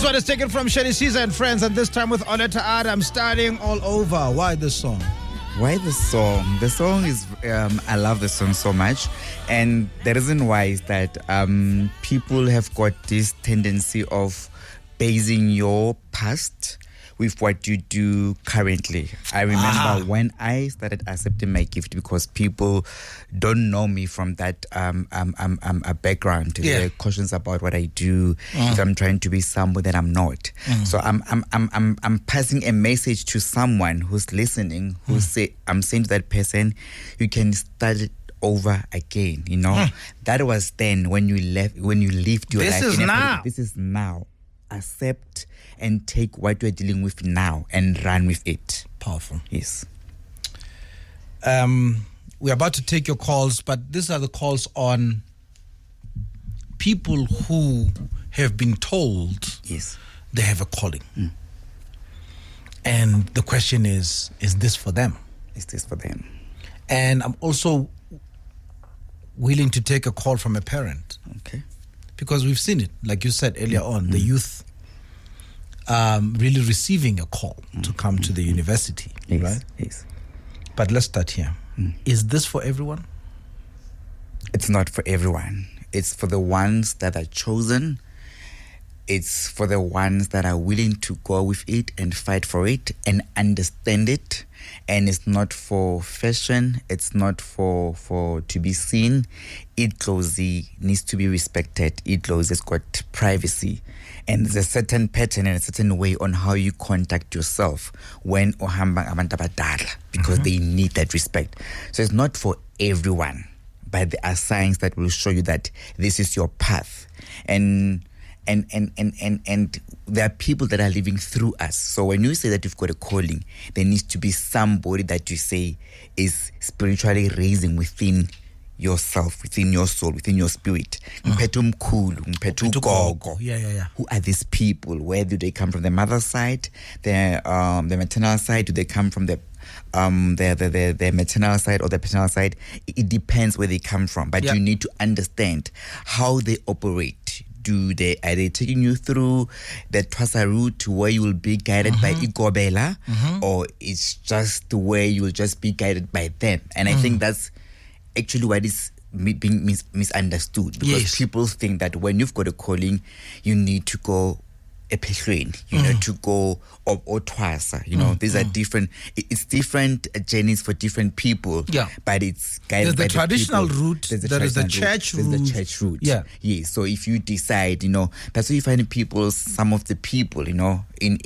This one is taken from Shady Caesar and Friends, and this time with Oleta Adam starting all over. Why this song? Why the song? The song is, I love the song so much. And the reason why is that people have got this tendency of basing your past with what you do currently. I remember when I started accepting my gift, because people don't know me from that a background. Yeah. There are questions about what I do. If I'm trying to be someone that I'm not. So I'm passing a message to someone who's listening, who say, I'm saying to that person, you can start it over again. You know, that was then when you lived your life. This is now. This is now. Accept and take what you're dealing with now and run with it. Powerful. Yes. We're about to take your calls, but these are the calls on people who have been told Yes. they have a calling. And the question is this for them? Is this for them? And I'm also willing to take a call from a parent. Okay. Because we've seen it, like you said earlier on, the youth really receiving a call to come to the university, Yes. right? Yes. But let's start here. Is this for everyone? It's not for everyone. It's for the ones that are chosen. It's for the ones that are willing to go with it and fight for it and understand it. And it's not for fashion. It's not for to be seen. Idlozi needs to be respected. Idlozi has got privacy. And there's a certain pattern and a certain way on how you conduct yourself when ohamba abantu abadala, because they need that respect. So it's not for everyone, but there are signs that will show you that this is your path. And there are people that are living through us. So when you say that you've got a calling, there needs to be somebody that you say is spiritually raising within yourself, within your soul, within your spirit. Mphethu mkhulu, mphethu ugogo. Yeah. Who are these people? Where do they come from? The mother's side, the maternal side? Do they come from the maternal side or the paternal side? It depends where they come from. But you need to understand how they operate. Are they taking you through the Twasa route to where you will be guided by Igobela, or it's just the way you will just be guided by them? And I think that's actually what is being misunderstood, because people think that when you've got a calling, you need to go epichlane, you know, to go or Twasa. You know, these are different. It's different journeys for different people. Yeah, but it's guided there's the by traditional the people. route. There is the church route. There's the church route. Yeah. So if you decide, you know, that's why you find people. Some of the people, you know, in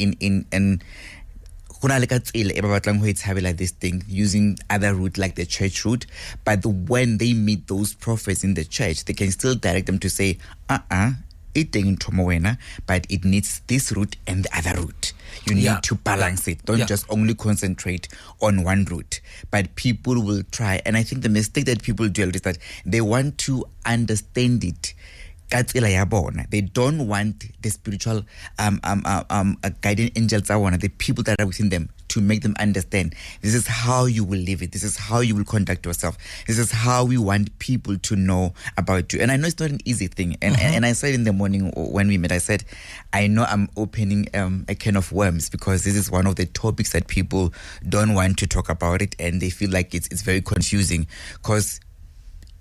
this thing using other route like the church route, but when they meet those prophets in the church, they can still direct them to say, it ain't Tomowena, but it needs this route and the other route. You need to balance it. Don't just only concentrate on one route. But people will try. And I think the mistake that people do is that they want to understand it. They don't want the spiritual guiding angels, the people that are within them, to make them understand this is how you will live it, this is how you will conduct yourself, this is how we want people to know about you. And I know it's not an easy thing, and I said in the morning when we met, I said I know I'm opening a can of worms, because this is one of the topics that people don't want to talk about it, and they feel like it's very confusing, because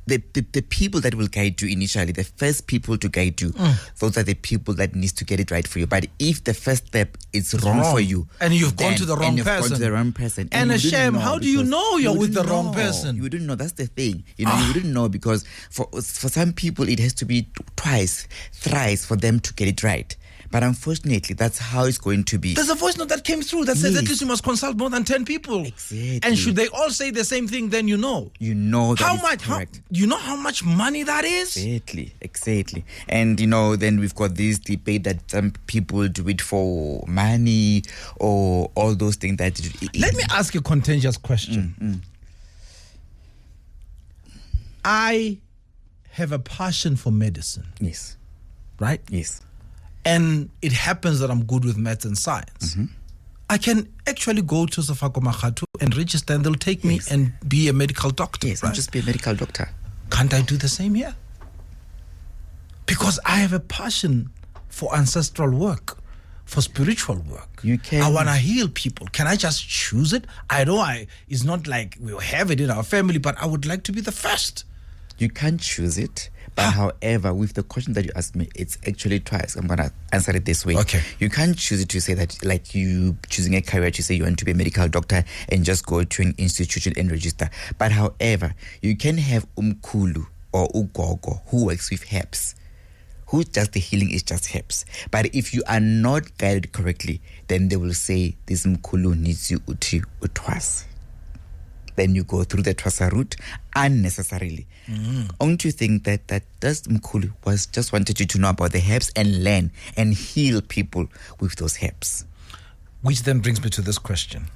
the people that will guide you initially, the first people to guide you, those are the people that needs to get it right for you. But if the first step is wrong for you, and you've gone to the wrong person, and a shame, how do you know you're with the wrong person? You wouldn't know. That's the thing. You know, you wouldn't know, because for some people it has to be twice, thrice for them to get it right. But unfortunately, that's how it's going to be. There's a voice note that came through that says at least you must consult more than 10 people. Exactly. And should they all say the same thing, then you know. You know that how much? Correct. You know how much money that is? Exactly. And, you know, then we've got this debate that some people do it for money or all those things. Let me ask you a contentious question. I have a passion for medicine. Yes. Right? Yes. And it happens that I'm good with maths and science. I can actually go to Safako Makhatu and register, and they'll take me and be a medical doctor. Yes, right? Just be a medical doctor. Can't I do the same here? Because I have a passion for ancestral work. for spiritual work. You can. I want to heal people. Can I just choose it? I know it's not like we'll have it in our family, but I would like to be the first. You can't choose it. But however, with the question that you asked me, it's actually twice. I'm going to answer it this way. Okay. You can't choose it to say that, like you choosing a career to say you want to be a medical doctor and just go to an institution and register. But however, you can have umkulu or ugogo who works with herbs, who just the healing is just herbs. But if you are not guided correctly, then they will say this mkulu needs you uti utwas. Then you go through the twasa route unnecessarily. Don't you think that this mkulu was just wanted you to know about the herbs and learn and heal people with those herbs? Which then brings me to this question.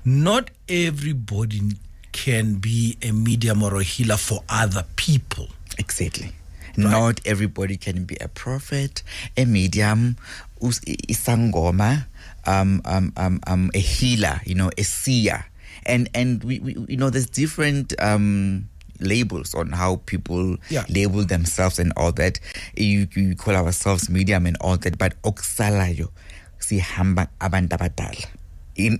Not everybody can be a medium or a healer for other people. Exactly. Right. Not everybody can be a prophet, a medium, isangoma, a healer, a seer. And we there's different labels on how people label themselves and all that. You call ourselves medium and all that, but oksalayo si hamba abandabadala. In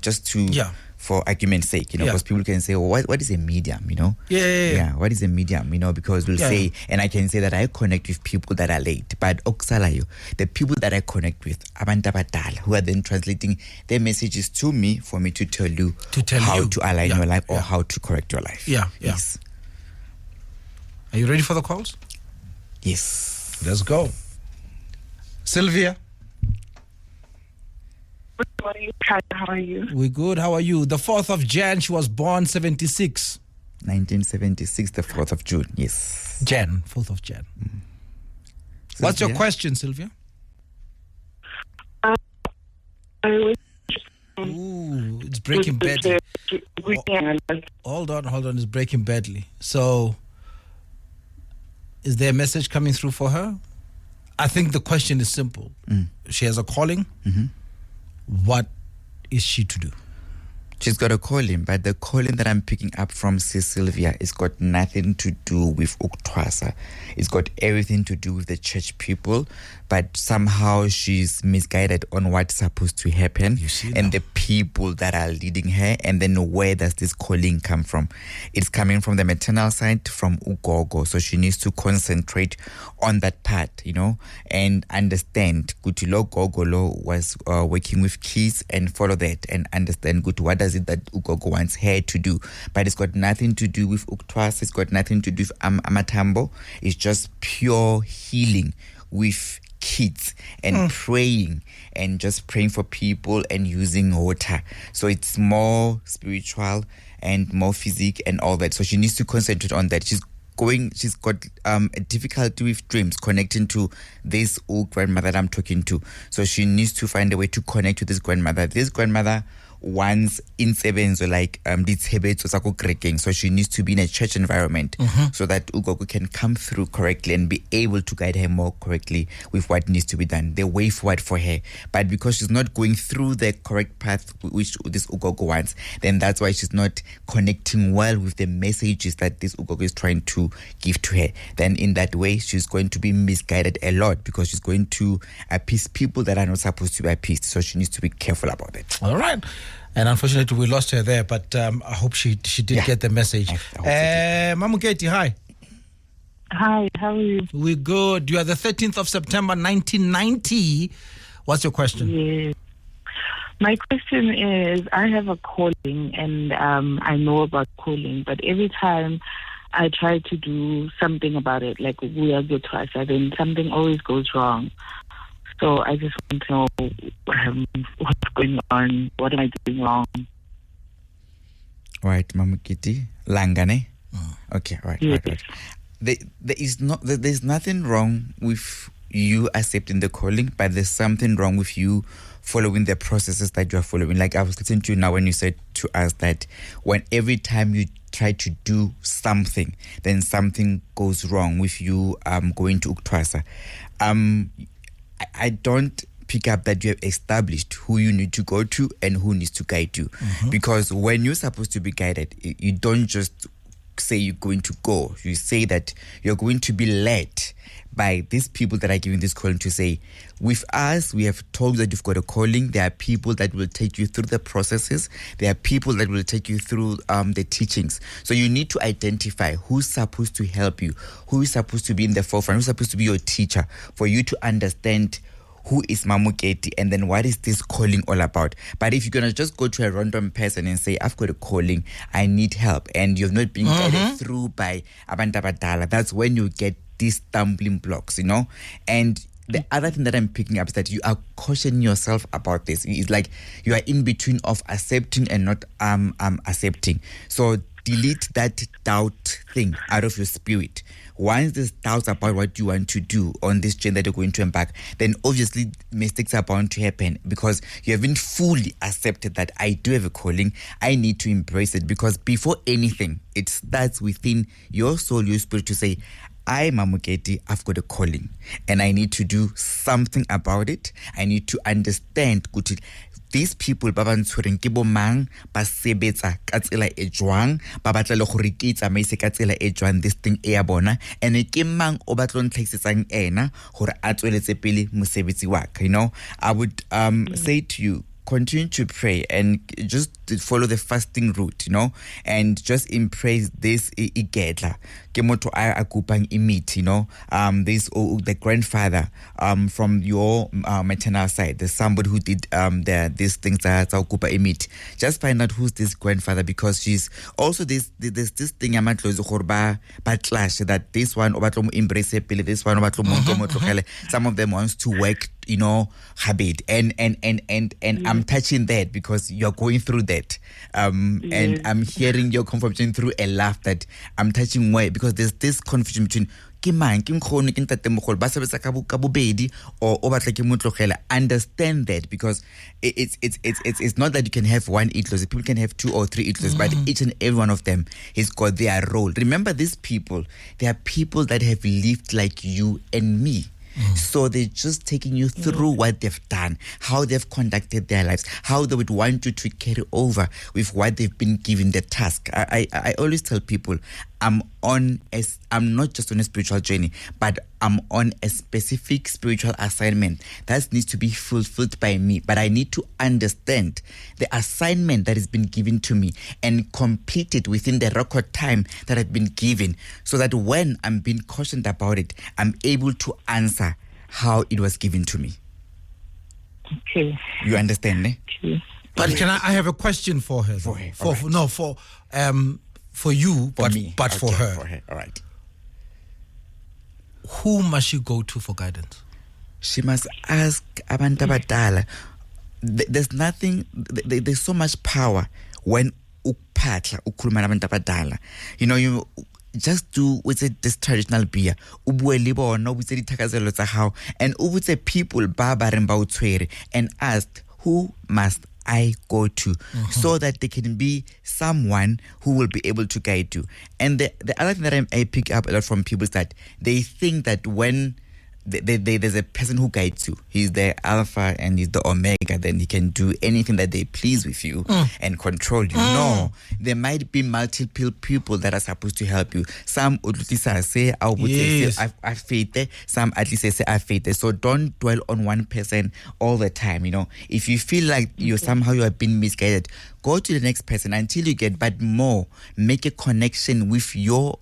just to for argument's sake, because people can say, well, what is a medium, what is a medium, because we'll say, and I can say that I connect with people that are late, but oksalayo, the people that I connect with, abandabadala, who are then translating their messages to me for me to tell you how to align your life or how to correct your life. Yes. Are you ready for the calls? Yes. Let's go. Sylvia. Good morning. How are you? We're good. How are you? The 4th of Jan, she was born 76. 1976, the 4th of June. Yes. 4th of Jan. What's your question, Sylvia? I was Ooh, it's breaking badly. Hold on. It's breaking badly. So, is there a message coming through for her? I think the question is simple. She has a calling. What is she to do? She's got a calling, but the calling that I'm picking up from Sylvia is got nothing to do with Uktwasa. It's got everything to do with the church people, but somehow she's misguided on what's supposed to happen and the people that are leading her. And then where does this calling come from? It's coming from the maternal side, from Ugogo. So she needs to concentrate on that part, and understand Gutilo Gogolo was working with kids and follow that and understand what does it that Ugogo wants her to do. But it's got nothing to do with Uktwas, it's got nothing to do with Amatambo. It's just pure healing with kids and praying and just praying for people and using water. So it's more spiritual and more physique and all that. So she needs to concentrate on that. She's got a difficulty with dreams connecting to this old grandmother that I'm talking to. So she needs to find a way to connect to this grandmother. This grandmother wants insebenzo like ditshebetso tsa go kerekeng. So she needs to be in a church environment so that Ugogo can come through correctly and be able to guide her more correctly with what needs to be done, the way forward for her. But because she's not going through the correct path which this Ugogo wants, then that's why she's not connecting well with the messages that this Ugogo is trying to give to her. Then in that way, she's going to be misguided a lot because she's going to appease people that are not supposed to be appeased. So she needs to be careful about it. All right. And unfortunately, we lost her there, but I hope she did get the message. Mamu Katie, hi. Hi, how are you? We're good. You are the 13th of September, 1990. What's your question? Yes. My question is, I have a calling, and I know about calling, but every time I try to do something about it, like we are good twice, then something always goes wrong. So I just want to know what's going on. What am I doing wrong? Right, Mama Kitty. Langane. Okay, right. There's nothing wrong with you accepting the calling, but there's something wrong with you following the processes that you are following. Like I was listening to you now when you said to us that when every time you try to do something, then something goes wrong with you going to Uktwasa. I don't pick up that you have established who you need to go to and who needs to guide you. Because when you're supposed to be guided, you don't just say you're going to go. You say that you're going to be led by these people that are giving this calling to say, with us, we have told that you've got a calling. There are people that will take you through the processes. There are people that will take you through the teachings. So you need to identify who's supposed to help you, who is supposed to be in the forefront, who's supposed to be your teacher, for you to understand who is Mamuketi and then what is this calling all about. But if you're going to just go to a random person and say, I've got a calling, I need help, and you've not been guided through by Abantu Abadala, that's when you get these stumbling blocks, And the other thing that I'm picking up is that you are cautioning yourself about this. It's like you are in between of accepting and not accepting. So delete that doubt thing out of your spirit. Once there's doubts about what you want to do on this journey that you're going to embark, then obviously mistakes are bound to happen because you haven't fully accepted that I do have a calling. I need to embrace it, because before anything, it starts within your soul, your spirit, to say, I, Mamuketi, I've got a calling and I need to do something about it. I need to understand these people ba ba ntshwereng ke bo mang, ba sebetsa ka tsela e jwang, ba batla le gore ke tsamaise ka tsela e jwang this thing e ya bona, and ke mang o batla go ntlhaisetsang ena gore a tsweletse pele mosebetsi wa ka. I would say to you, continue to pray and just follow the fasting route, and just embrace this igetla. Ke motho a kupang imit, this the grandfather from your maternal side. There's somebody who did these things that kupa imit. Just find out who's this grandfather, because she's also there's this thing amatlozi gorba clash that this one obatlo mo embrace pele, this one obatlo mo tlogele. Some of them wants to work habit and I'm touching that because you're going through that and I'm hearing your confirmation through a laugh that I'm touching where, because there's this confusion between understand that, because it's not that you can have one idlos. People can have 2 or 3 idlos, but each and every one of them has got their role. Remember, these people, they are people that have lived like you and me. So they're just taking you through what they've done, how they've conducted their lives, how they would want you to carry over with what they've been given the task. I always tell people, I'm not just on a spiritual journey, but I'm on a specific spiritual assignment that needs to be fulfilled by me. But I need to understand the assignment that has been given to me and complete it within the record time that I've been given, so that when I'm being cautioned about it, I'm able to answer how it was given to me. Okay. You understand, ne? Okay. But I have a question for her. For her. For you, for me. But Okay, for her. For her. All right. Who must she go to for guidance? She must ask Abantu Abadala. There's nothing, there's so much power when ukpatla ukhuluma nabantu abadala. You just do with this traditional beer. Ubue le bona, ubutse dithakazelo tsa hao, and ubutse people ba ba reng ba o tshwere, and asked, who must I go to, so that they can be someone who will be able to guide you. And the other thing that I pick up a lot from people is that they think that when there's a person who guides you, he's the Alpha and he's the Omega, then he can do anything that they please with you and control you. No, there might be multiple people that are supposed to help you. Some say I faith, some at least say I faith. So don't dwell on one person all the time. If you feel like you have been misguided, go to the next person until you get, but more, make a connection with your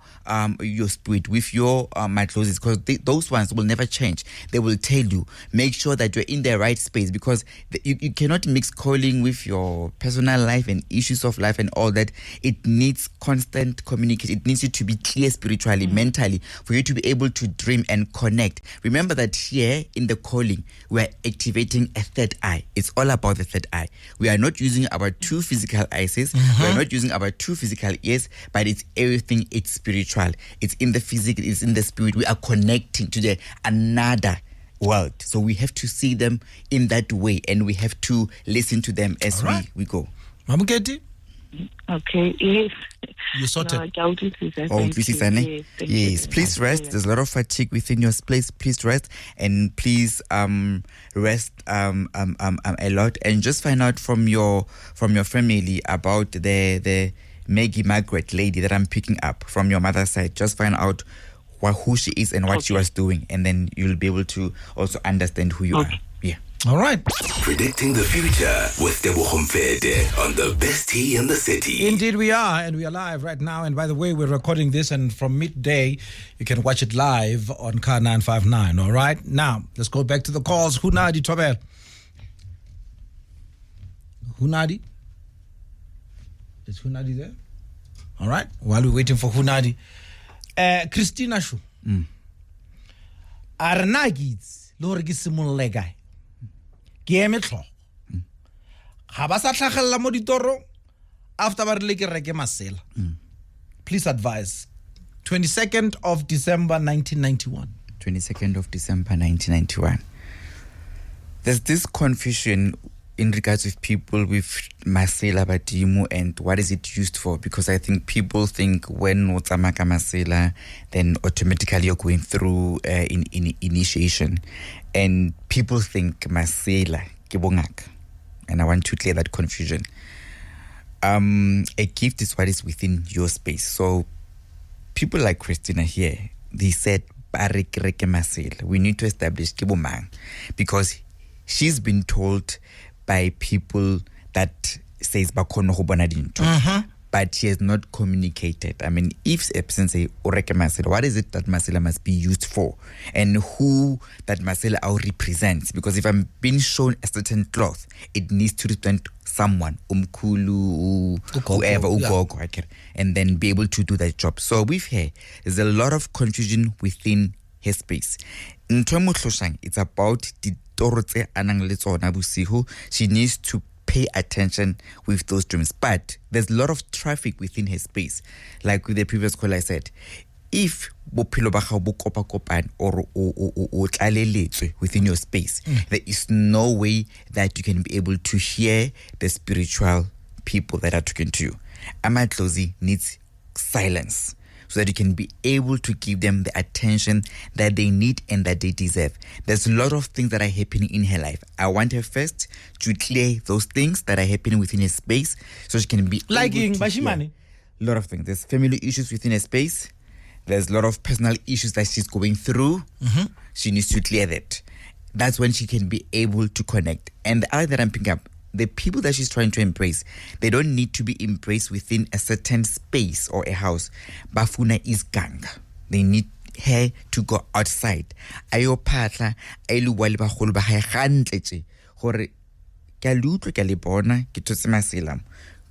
spirit, with your matlosis, because those ones will never change. They will tell you, make sure that you're in the right space, because you cannot mix calling with your personal life and issues of life and all that. It needs constant communication. It needs you to be clear spiritually, mentally, for you to be able to dream and connect. Remember that here in the calling, we're activating a third eye. It's all about the third eye. We are not using our 2 physical eyes. We're not using our 2 physical ears, but it's everything. It's spiritual. It's in the physical. It's in the spirit. We are connecting to another world. So we have to see them in that way, and we have to listen to them as we go. Mamuketi? Okay, yes. You sorted. Yes, please rest. There's a lot of fatigue within your place. Please rest, and please rest a lot, and just find out from your family about the Maggie Margaret lady that I'm picking up from your mother's side. Just find out who she is and what she was doing, and then you'll be able to also understand who you are. Yeah. All right. Predicting the future with Tebogo Mfete on the best tea in the city. Indeed we are, and we are live right now. And by the way, we're recording this, and from midday, you can watch it live on Car 959. All right. Now, let's go back to the calls. Hunadi Tobel. Hunadi? Is Hunadi there? All right. While we're waiting for Hunadi. Christina Shu. Arnagits, Lorgisimulle guy. Gemetlo. Habasa Tlhagella mo ditoro after ba re ke reke masela. Please advise. 22nd of December 1991. 22nd of December 1991. There's this confusion in regards with people with masela badimo and what is it used for, because I think people think when otsamaka masela then automatically you're going through in initiation, and people think masela ke bongaka, and I want to clear that confusion. A gift is what is within your space. So people like Christina here, they said we need to establish ke bomang, because she's been told by people that says bakono go bona dinto, but she has not communicated. I mean, if a person say oreke masela, what is it that masela must be used for, and who that masela represents? Because if I'm being shown a certain cloth, it needs to represent someone, umkulu, whoever, ugogo, and then be able to do that job. So with her, there's a lot of confusion within her space. In it's about the she needs to pay attention with those dreams. But there's a lot of traffic within her space. Like with the previous caller I said, if bophelo ba gago bo kopa-kopane or within your space, there is no way that you can be able to hear the spiritual people that are talking to you. Amatlozi needs silence, so that you can be able to give them the attention that they need and that they deserve. There's a lot of things that are happening in her life. I want her first to clear those things that are happening within her space, so she can be like able to Bashimani. A lot of things. There's family issues within her space. There's a lot of personal issues that she's going through. She needs to clear that. That's when she can be able to connect. And the other that I'm picking up, the people that she's trying to embrace, they don't need to be embraced within a certain space or a house. Bafuna is gang. They need her to go outside. Ayo patla, ayo wali ba kholo ba hae gantle gore ke lutlo ke le bona ke tsotse maselam.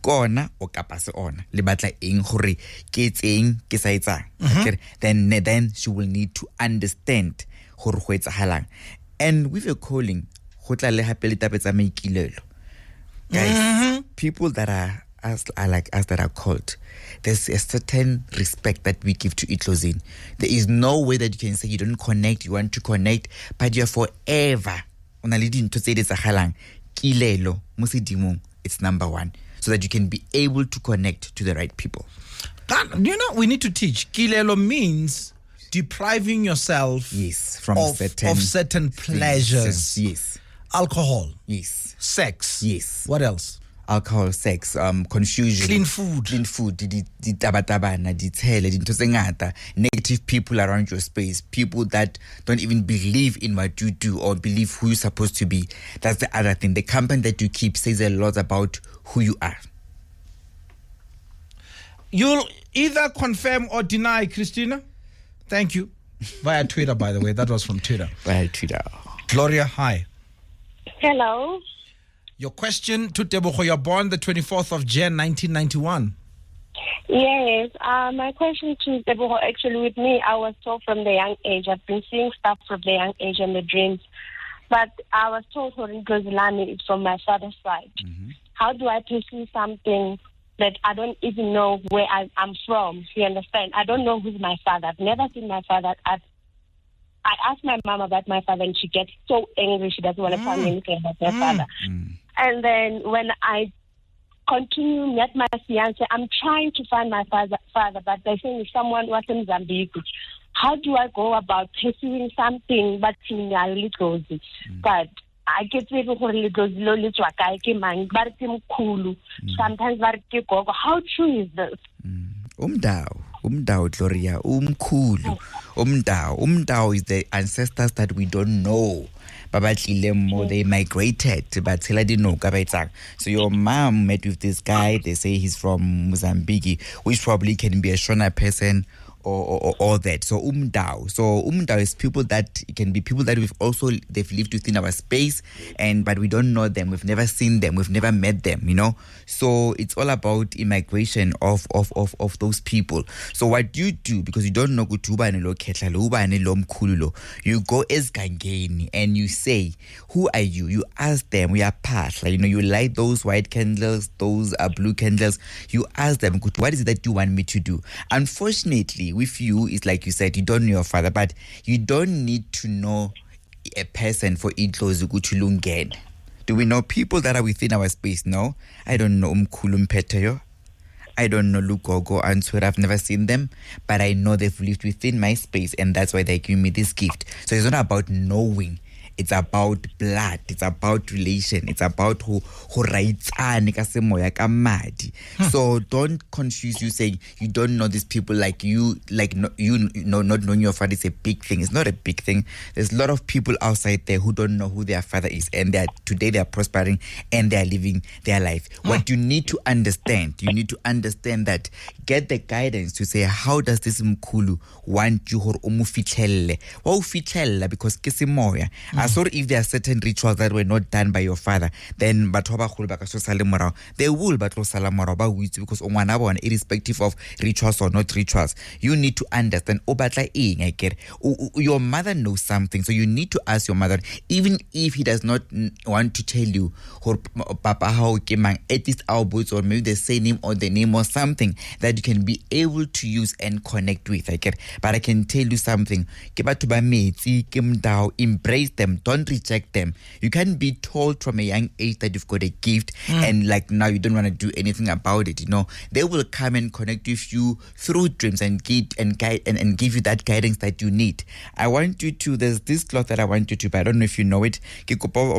Kona o kapase ona le batla eng gore ke tseng ke sa etsang. Then she will need to understand gore go etsahalang. And with a calling, go tla le hape le tapetsa maikilelo. Guys, people that are like us that are called, there's a certain respect that we give to Itlozin. There is no way that you can say you don't connect, you want to connect, but you're forever. It's number one, so that you can be able to connect to the right people. You know, we need to teach. Kilelo means depriving yourself from certain pleasures. Yes. Alcohol. Yes. Sex. Yes. What else? Alcohol, sex, confusion. Clean food. Negative people around your space. People that don't even believe in what you do or believe who you're supposed to be. That's the other thing. The company that you keep says a lot about who you are. You'll either confirm or deny, Christina. Thank you. Via Twitter, by the way. That was from Twitter. Via Twitter. Gloria, hi. Hello. Your question to Tebogo. You're born the 24th of January 1991. Yes. My question to Tebogo, actually with me, I was told from the young age. I've been seeing stuff from the young age and the dreams. But I was told it's from my father's side. How do I pursue something that I don't even know where I'm from? You understand? I don't know who's my father. I've never seen my father. I asked my mom about my father, and she gets so angry. She doesn't want to tell me anything about my father. And then when I continue met my fiance, I'm trying to find my father, but they're saying someone was in Mozambique. How do I go about pursuing something but really close it? But I get people who sometimes barke gogo. How true is this? Umdao, Gloria, umkhulu. Umdao is the ancestors that we don't know. Babatlile they migrated, but so your mom met with this guy, they say he's from Mozambique, which probably can be a Shona person or that. So umdao is people that, it can be people that they've lived within our space, but we don't know them, we've never seen them, we've never met them, so it's all about immigration of those people. So what you do, because you don't know you go as gangeni and you say, who are you? You ask them, we are past, you light those white candles, those blue candles, you ask them, what is it that you want me to do? Unfortunately, with you, it's like you said, you don't know your father, but you don't need to know a person for it to lungen. Do we know people that are within our space? No. I don't know Umkhulu Mfete. I don't know Lugogo and Sura. I've never seen them, but I know they've lived within my space, and that's why they give me this gift. So it's not about knowing. It's about blood. It's about relation. It's about who raitsane ka semoya ka madi. So don't confuse you saying you don't know these people not knowing your father is a big thing. It's not a big thing. There's a lot of people outside there who don't know who their father is, and today they are prospering and they are living their life. What you need to understand that, get the guidance to say, how does this mkhulu want you hore umufitlhelle? Wa ufitlhella because ke semoya. So if there are certain rituals that were not done by your father, then they will because irrespective of rituals or not rituals, you need to understand. Your mother knows something, so you need to ask your mother, even if he does not want to tell you, Papa, how at least our boots, or maybe the same name or the name or something that you can be able to use and connect with. But I can tell you something. Embrace them. Don't reject them. You can be told from a young age that you've got a gift and now you don't want to do anything about it. They will come and connect with you through dreams and guide and give you that guidance that you need. I want you to, there's this cloth that I want you to buy. I don't know if you know it. They call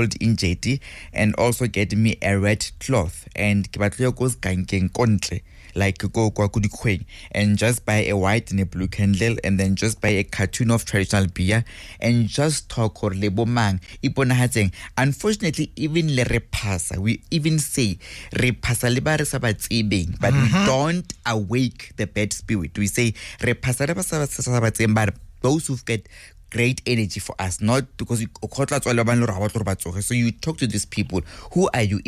it injeti, and also get me a red cloth and like go and just buy a white and a blue candle, and then just buy a cartoon of traditional beer and just talk or lebo mang. Unfortunately, even le repasa, we even say repasa leba re sa ba tsebeng, but we don't awake the bad spirit. We say repasa re ba sa ba tsebeng, but those who get great energy for us, not because so you talk to these people. Who are you?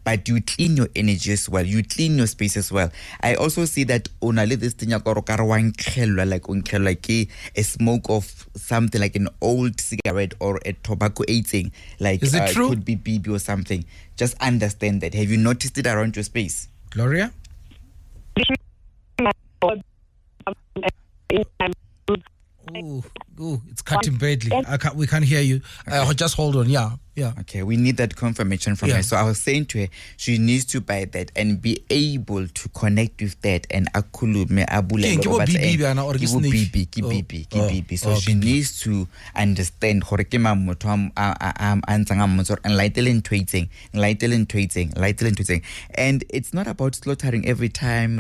But you clean your energy as well, you clean your space as well. I also see that only this thing like a smoke of something like an old cigarette or a tobacco eating, like is it true? Could be BB or something. Just understand that. Have you noticed it around your space, Gloria? Ooh, it's cutting badly. We can't hear you. Okay. Just hold on. Yeah. Okay, we need that confirmation from her. So I was saying to her, she needs to buy that and be able to connect with that and akulume abule. So she needs to understand and it's not about slaughtering every time.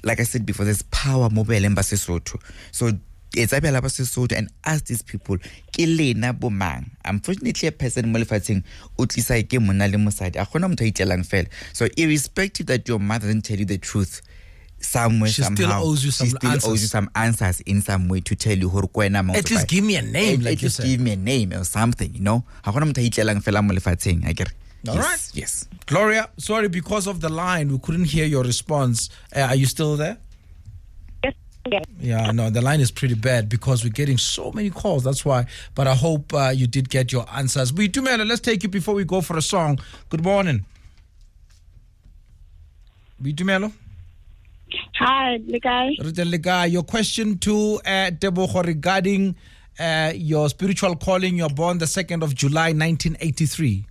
Like I said before, there's power mobile embassy soto. So it's and ask these people, unfortunately a person so irrespective that your mother didn't tell you the truth, somewhere she somehow still owes you some answers in some way to tell you at least give me a name, like you said. Give me a name or something, I get. All right. Yes. Gloria, sorry, because of the line, we couldn't hear your response. Are you still there? Yes. Yeah, no, the line is pretty bad because we're getting so many calls. That's why. But I hope you did get your answers. Bitumelo, let's take you before we go for a song. Good morning. Bitumelo. Hi, Ligai. Your question to Tebogo regarding your spiritual calling. You're born the 2nd of July, 1983.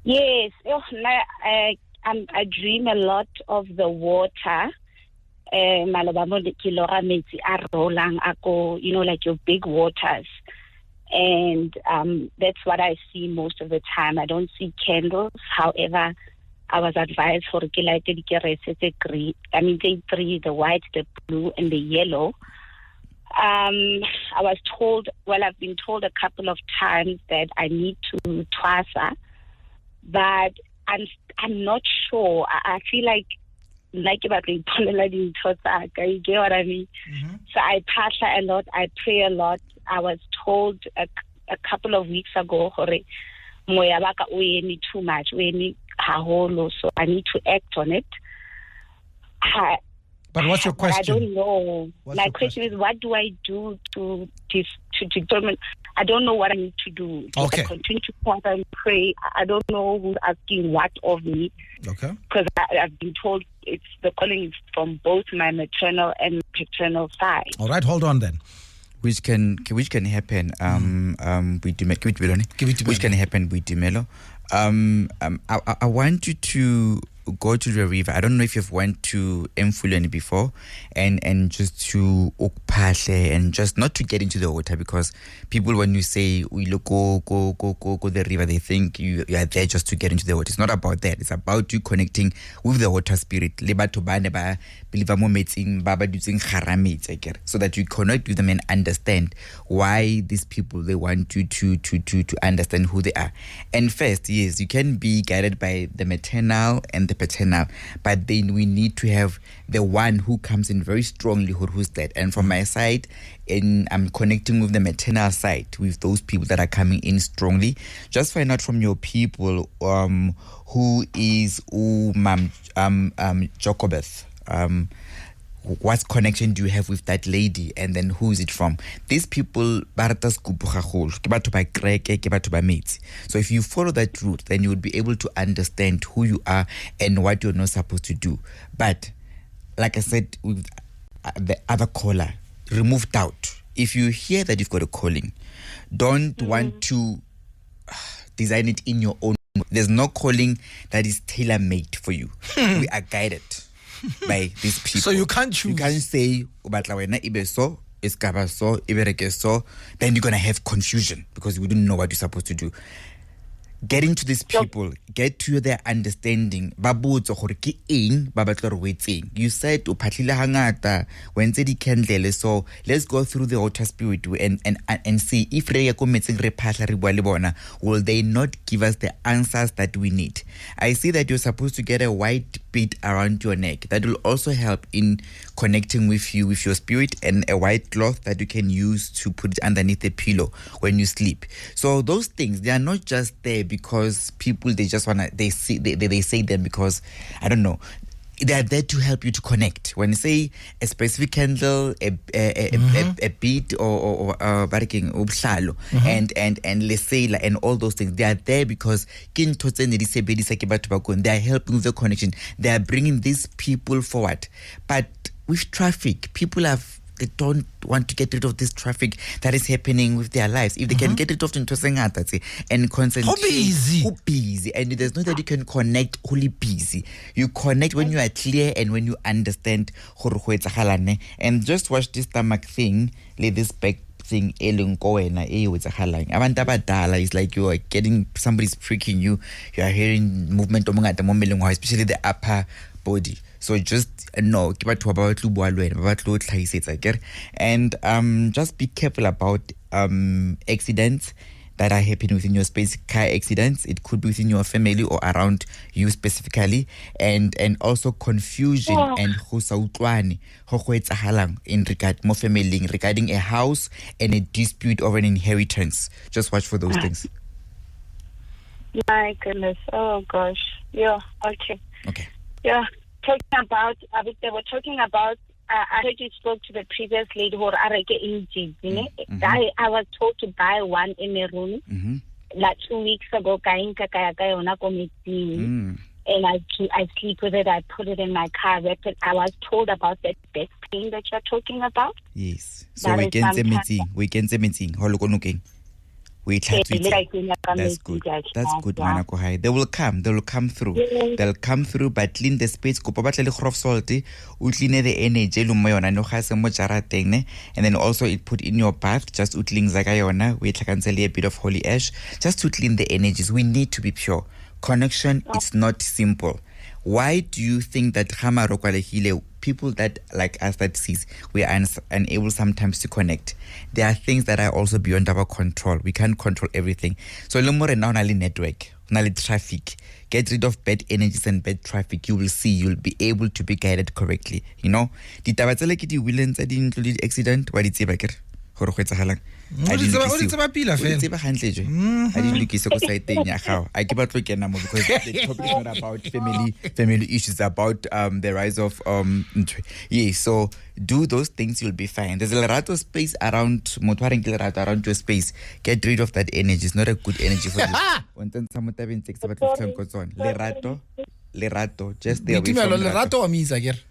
Yes, I dream a lot of the water, malobamo le kilora metsi a rolang a go, like your big waters. And that's what I see most of the time. I don't see candles. However, I was advised for the three, the white, the blue, and the yellow. I was told, I've been told a couple of times that I need to twasa, but I'm not sure. I feel like about the you get what I mean? Mm-hmm. So I pasha a lot, I pray a lot. I was told a couple of weeks ago, moya baka we too much, we so I need to act on it. But what's your question? I don't know. My question is, what do I do to determine? I don't know what I need to do. Okay. I continue to pray and pray. I don't know who's asking what of me. Okay. Because I've been told the calling is from both my maternal and paternal side. All right, hold on then. Which can happen with Dumelo. Which can happen with Dumelo. I want you to go to the river. I don't know if you've went to Mfuleni before, and just to Okpashe, and just not to get into the water, because people, when you say we look go the river, they think you are there just to get into the water. It's not about that. It's about you connecting with the water spirit. So that you connect with them and understand why these people, they want you to understand who they are. And first, yes, you can be guided by the maternal and the paternal, but then we need to have the one who comes in very strongly, who's that. And from my side, I'm connecting with the maternal side, with those people that are coming in strongly. Just find out from your people who is Jokobeth. What connection do you have with that lady, and then who is it from? These people, so if you follow that route, then you would be able to understand who you are and what you're not supposed to do. But like I said with the other caller, remove doubt. If you hear that you've got a calling, don't want to design it in your own. There's no calling that is tailor-made for you. We are guided by these people. So you can't choose. You can't say, then you're going to have confusion because we don't know what you're supposed to do. Getting to these people, get to their understanding. You said when candle, so let's go through the water spirit and see if will they not give us the answers that we need. I see that you're supposed to get a white bead around your neck. That will also help in connecting with you, with your spirit, and a white cloth that you can use to put it underneath the pillow when you sleep. So those things, they are not just there because people, they just want to, they say them because, I don't know, they are there to help you to connect. When you say a specific candle, a bead, or and let's say, and all those things, they are there because they are helping with the connection. They are bringing these people forward. But with traffic, people they don't want to get rid of this traffic that is happening with their lives. If they can get rid of it and concentrate, who busy, and there's no that you can connect wholly busy. You connect when you are clear and when you understand. And just watch this stomach thing, like this back thing, it's like you are getting, somebody's pricking you. You are hearing movement, especially the upper body. So just know, and just be careful about accidents that are happening within your space. Car accidents, it could be within your family or around you specifically, and also confusion and in regard more family regarding a house and a dispute over an inheritance. Just watch for those things. My goodness, oh gosh, yeah, okay, yeah. They were talking about. I heard you spoke to the previous lady who areke inji. I was told to buy one in a room. Like 2 weeks ago, and I sleep with it. I put it in my car. I was told about that back pain that you're talking about. Yes. So we can say meeting. We try to that's good. That's good, Manako Hai. They will come through. They'll come through, but clean the space. Ko pabatla le khrof salty, clean the energy lumayona no khase mo jarateng, and then also it put in your bath just utling zakayona. We cancel a bit of holy ash just to clean the energies. We need to be pure. Connection, it's not simple. Why do you think that people that like us that sees, we are unable sometimes to connect? There are things that are also beyond our control. We can't control everything. So lumore now nali network, nali traffic. Get rid of bad energies and bad traffic. You will see, you'll be able to be guided correctly. You know? The tabatsele ki di villains that included accident, what did you I didn't look because the topic is not about family issues, about the rise of so do those things, you'll be fine. There's a lerato space around around your space. Get rid of that energy. It's not a good energy for you. Lerato, just stay away from lerato.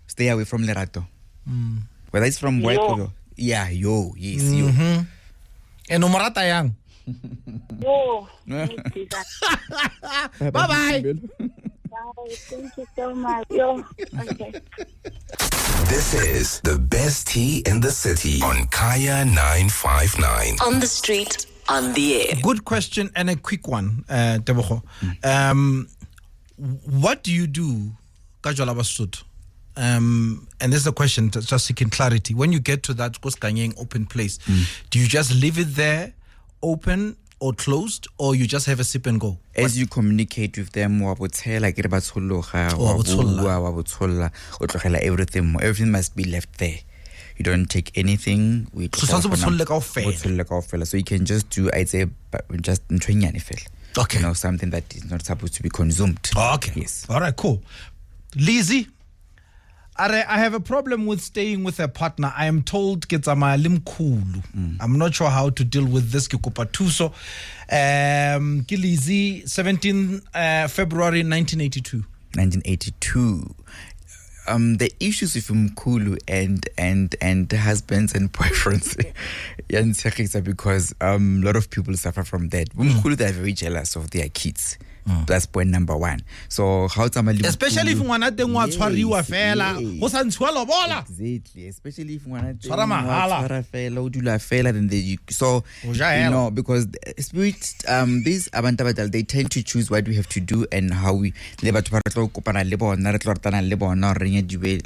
Stay away from lerato. Whether it's from work or yes, yo. And Omorata yang. Bye-bye. Thank you so much. Okay. This is the best tea in the city on Kaya 959. On the street, on the air. Good question and a quick one, Tebogo. What do you do, Kajwala Basut? And this is a question just seeking clarity. When you get to that open place, do you just leave it there open or closed, or you just have a sip and go? As you communicate with them, everything must be left there. You don't take anything. So you can just do, I'd say, just okay. You know, something that is not supposed to be consumed. Okay. Yes. All right, cool. Lizzy, I have a problem with staying with a partner. I am told I'm not sure how to deal with this. Tuso, Lizzy, 17 February 1982. 1982. The issues with Mkulu and husbands and boyfriends because a lot of people suffer from that. Mkulu, they're very jealous of their kids. That's point number one. So how especially if one tshwariwa fela go sa ntshiwa lobola. Exactly, especially if one fela then you know, because spirit these abantu they tend to choose what we have to do and how we you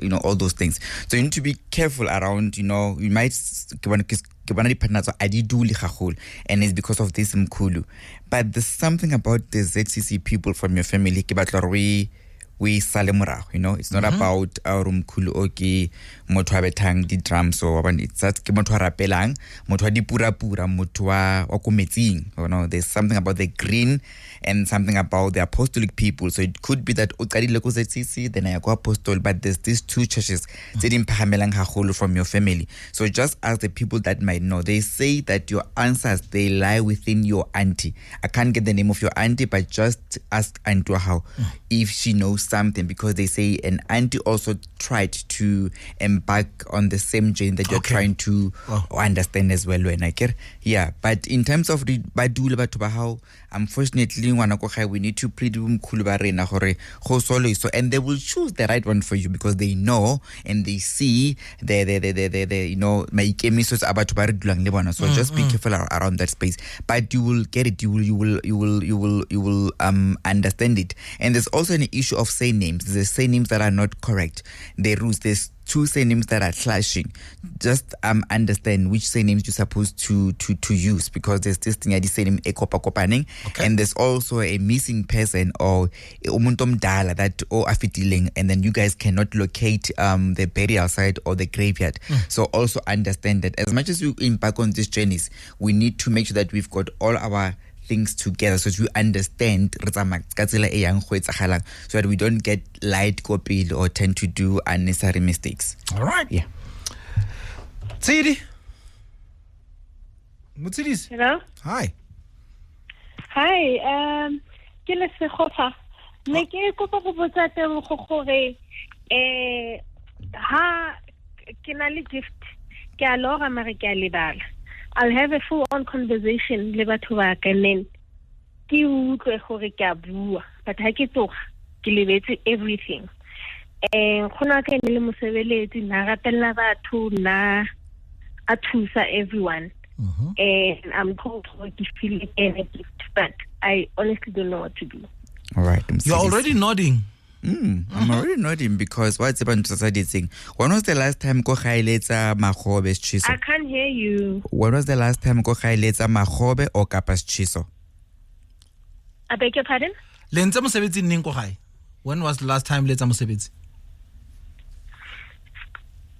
know, all those things. So you need to be careful around, you know, you might and it's because of this Mkulu. But there's something about the ZCC people from your family, we salemura, you know, it's not about Mkulu oki motwa betang di drums or it's that motwa rapelang motwa di pura motwa wakumetsing, you know. There's something about the green and something about the apostolic people. So it could be that ZCC, then I go apostol, but there's these two churches from your family. So just ask the people that might know. They say that your answers, they lie within your auntie. I can't get the name of your auntie, but just ask Auntie how if she knows something, because they say an auntie also tried to embark on the same journey that you're trying to understand as well. Yeah, but in terms of how, unfortunately, we need to plead so, and they will choose the right one for you because they know and they see the you know, so just be careful around that space. But you will get it, you will understand it. And there's also an issue of say names. There's say names that are not correct. There's two say names that are clashing. Just understand which say names you're supposed to use, because there's this thing I say name and there's also a missing person or umuntomdala that afitiling, and then you guys cannot locate the burial site or the graveyard. So also understand that as much as we embark on these journeys, we need to make sure that we've got all our things together so that we understand so that we don't get light copied or tend to do unnecessary mistakes. All right. Yeah. Tsidi. Mutsiris. Hello. Hi. Hi. Ke le sekgofa. Ne ke kopa go botsa Tebogo gore ha ke na le gift ke a lora mare ke a lebala. I'll have a full-on conversation le batho ba ka, and then ke utlwe gore ke a bua, but ha ke tsoga ke lebetse everything. Khona ke le mosebeletsi na ratella batho na a thusa everyone. And I'm told to feel energy, but I honestly don't know what to do. All right. You're already nodding. I'm already nodding because what's about society saying? When was the last time ko khaeletsa magobe schiso? I can't hear you. When was the last time ko khaeletsa magobe o kapa schiso? I beg your pardon? Lenza mosebetsi ning ko gae. When was the last time letsa mosebetsi?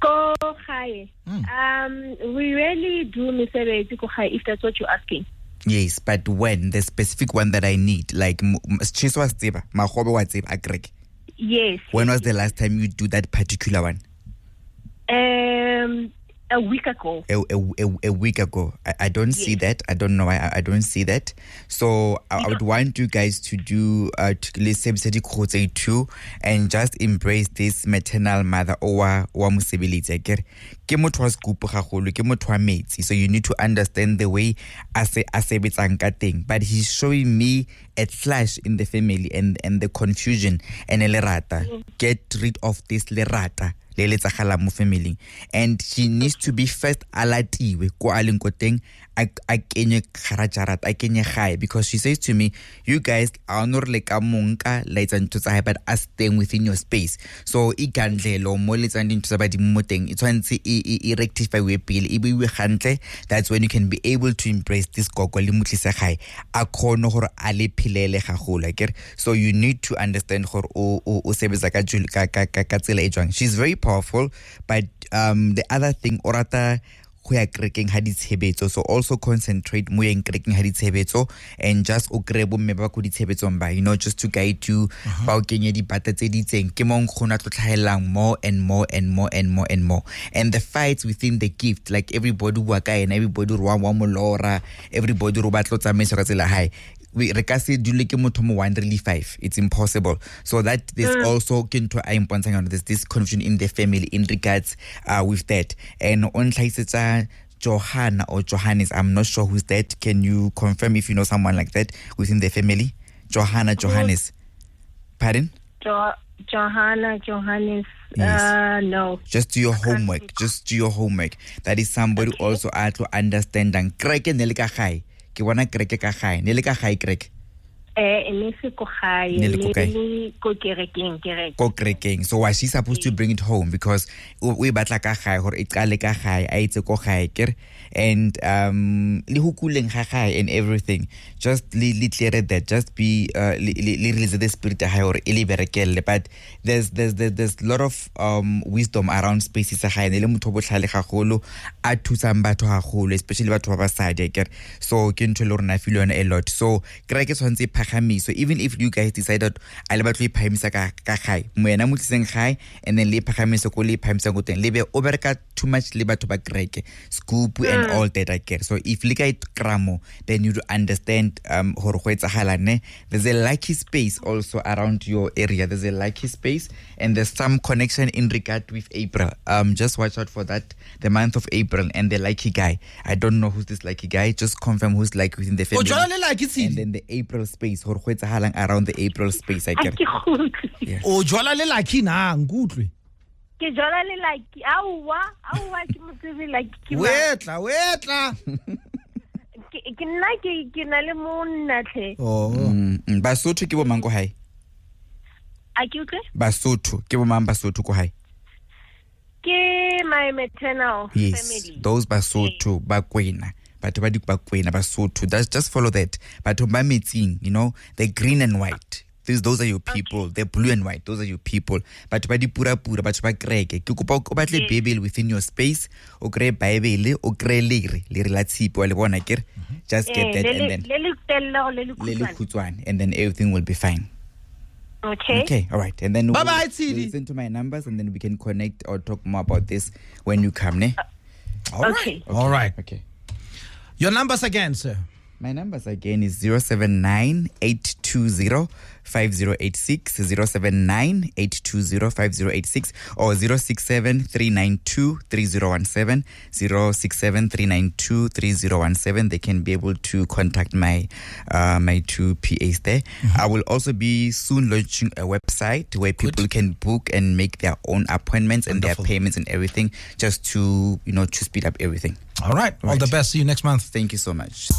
Go high. We really do mosebetsi go high, if that's what you're asking. Yes, but when the specific one that I need, like schiso wa tseba, magobe wa tseba, agrek. Yes. When was the last time you do that particular one? A week ago. A week ago. I don't see that. I don't know why I don't see that. So I would want you guys to do too and just embrace this maternal mother or musebility. Ke motho wa scoop gagolo, ke motho wa metsi. So you need to understand the way a sebetsang ka teng. But he's showing me a clash in the family and the confusion and lerata. Get rid of this lerata. Family, and she needs to be first alatiwe ko aleng ko teng a kenye kharajarat a kenye gae, because she says to me, you guys are not like a monka lights and to but are staying within your space. So I gandlelo mo letsang dintho tsa badimo mo teng, it's once I rectify we pile I be we hantle. That's when you can be able to embrace this gogo le mutlisa gae a khono gore a le philele gagolo ke. So you need to understand gore o sebetsa ka tsela e jwang. She's very powerful, but the other thing orata go ya kreking ha ditshebetso, so also concentrate mo ya kreking ha ditshebetso and just o krebo mme ba go ditshebetsong ba, just to guide you ba o kenye di bata tse di tseng ke mong khona tlo tlhaelang more and more and more and more and more, and the fights within the gift, like everybody wa ka ena, everybody wa molora, everybody ro batlo tsamaiso ka tsela hae. We rekasi dule ke motho mo 1 really 5. It's impossible. So that there's also kinto I impontang on this confusion in the family in regards with that. And on tlhaisetsa Johanna or Johannes, I'm not sure who's that. Can you confirm if you know someone like that within the family? Johannes. Pardon? Johannes. Yes. No. Just do your homework. Just do your homework. That is somebody also to understand and kreke nelika khai. Ke wana kreke ka khai. Nelika khai kreke. Ko kerekeng. So why she supposed to bring it home? Because we batla ka khai hore e qale ka khai a itse ko khai kere, and le hukuleng ga khai and everything. Just clear that. Just be release the spirit high or ele berekelle. But there's a lot of wisdom around spaces high. Ne le motho botlhale gagolo a thusang batho gagolo, especially batho ba basadi kere. So ke ntho le rona feel yona a lot. So kreke tshwantse so even if you guys decided I le batlo iphaimisa ka khai moena mo tseng khai, and then le phagamiso ko le phaimisa go teng lebe oberka too much le batho ba kreke scoop and all that I get. So if le ka kramo, then you understand hore go etsagalane. There's a lucky space also around your area. There's a lucky space and there's some connection in regard with April. Just watch out for that, the month of April and the lucky guy. I don't know who's this lucky guy. Just confirm who's like within the family. And then the April space hore go etsahalang around the April space I get. O jwala le lucky na ngutlwe. Ke jwala le lucky. Awa ke motse like ke wetla. Ke nna ke na le monna tle. Basotho ke bo mang ko hae? A ke utlwe? Basotho ke bo mang Basotho ko hae? Ke my maternal family. Those Basotho ba kwena. But Basotho, that's just follow that. But the green and white, those are your people. The blue and white, those are your people. But pura but kreke. Ke kopa o batle Bible within your space. O kre Bible, o kre lere la tsipo le bona kere. Just get that and then and then everything will be fine. Okay, all right. And then bye-bye, we'll listen to my numbers and then we can connect or talk more about this when you come, ne? All right. Okay. Your numbers again, sir. My numbers again is 079-820-5086, 079-820-5086, or 067-392-3017, 067-392-3017. They can be able to contact my two PAs there. Mm-hmm. I will also be soon launching a website where people can book and make their own appointments and their payments and everything, just to, to speed up everything. All right. All the best. See you next month. Thank you so much.